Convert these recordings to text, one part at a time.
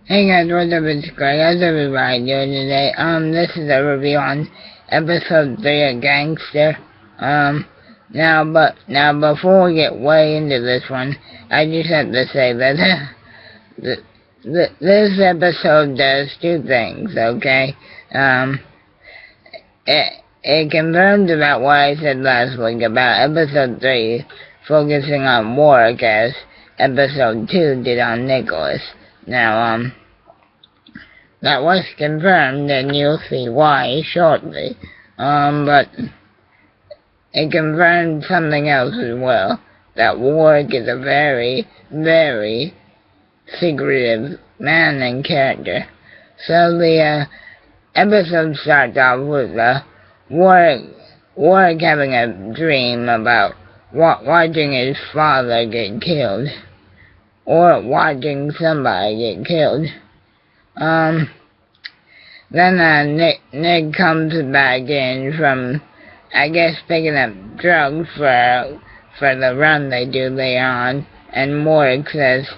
Hey guys, what's up? It's Greg. How's everybody doing today? This is a review on episode 3 of Gangster. Now before we get way into this one, I just have to say that this episode does two things, okay? It confirms about what I said last week about episode 3 focusing on Warwick as episode 2 did on Nicholas. Now, that was confirmed, and you'll see why shortly. But it confirmed something else as well, that Warwick is a very, very secretive man and character. So the episode starts off with Warwick having a dream about watching his father get killed, or watching somebody get killed. Then Nick comes back in from, I guess, picking up drugs for the run they do later on, and Warwick says,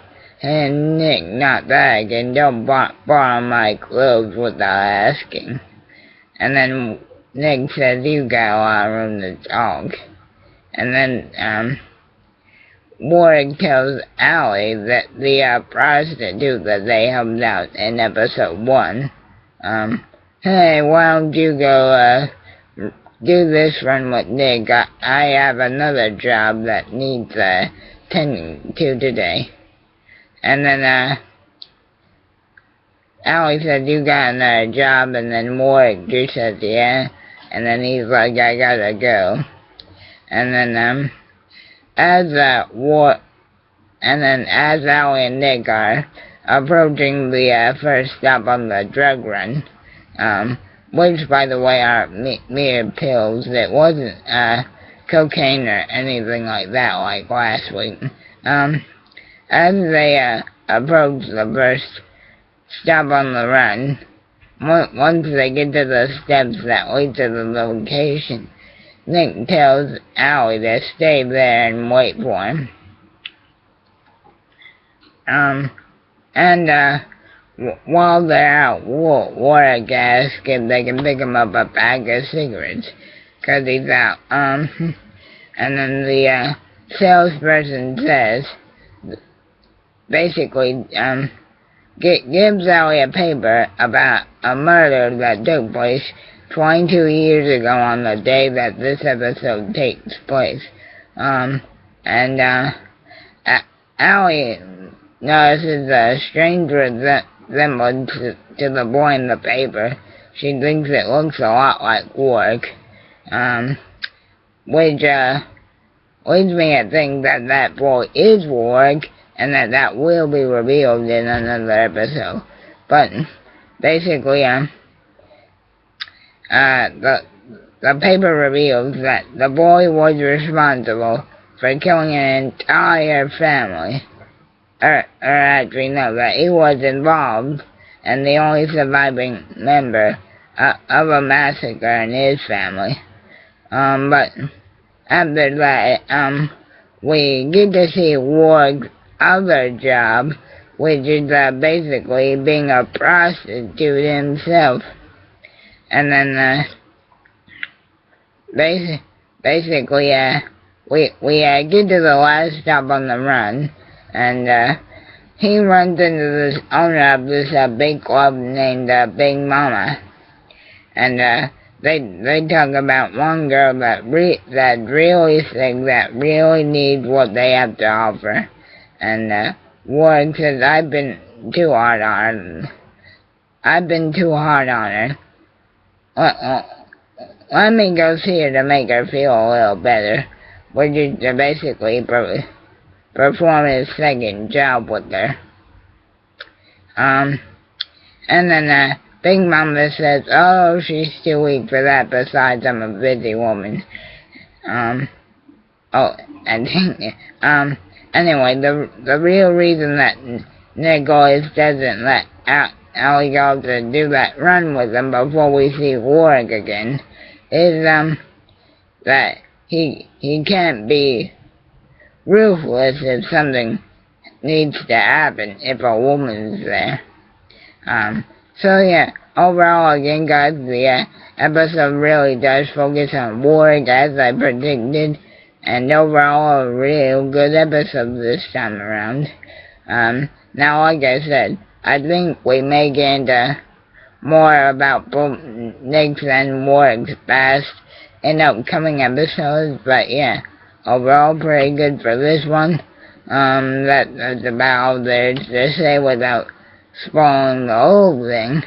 "Hey Nick, not back, and don't borrow my clothes without asking." And then Nick says, "You got a lot of room to talk." And then Warwick tells Allie that the prostitute that they helped out in episode 1, "Hey, why don't you go do this run with Nick? I have another job that needs tending to today." And then Allie said, "You got another job?" And then Warwick just says, "Yeah." And then he's like, "I gotta go." And then as Allie and Nick are approaching the first stop on the drug run, which by the way are mere pills, it wasn't cocaine or anything like that like last week. As they approach the first stop on the run, once they get to the steps that lead to the location, Nick tells Allie to stay there and wait for him. While they're out, Warwick asks if they can pick him up a pack of cigarettes, 'cause he's out. And then the salesperson says, basically, gives Allie a paper about a murder that took place 22 years ago on the day that this episode takes place. Allie notices a strange resemblance to the boy in the paper. She thinks it looks a lot like Warwick, which leads me to think that boy is Warwick, and that will be revealed in another episode. But basically, the paper reveals that the boy was responsible for killing an entire family. Or actually, no, that he was involved and the only surviving member of a massacre in his family. But after that, we get to see Warwick's other job, which is basically being a prostitute himself. And then basically we get to the last stop on the run, and he runs into this owner of this big club named Big Mama, and they talk about one girl that really sick, that really needs what they have to offer. And Warwick says, I've been too hard on her. Let me go see her to make her feel a little better, which is to basically perform his second job with her. And then Big Mama says, "Oh, she's too weak for that, besides I'm a busy woman." Anyway, the real reason that Nicholas doesn't let Allie go to do that run with him before we see Warwick again is that he can't be ruthless if something needs to happen if a woman's there. So yeah, overall again guys, the episode really does focus on war as I predicted, and overall a real good episode this time around. Now like I said, I think we may get into more about both Nick's and Warwick's past in upcoming episodes, but yeah, overall pretty good for this one. That's about all there's to say without spoiling the whole thing.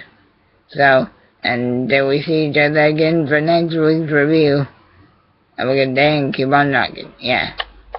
So, until we see each other again for next week's review, have a good day and keep on rocking. Yeah.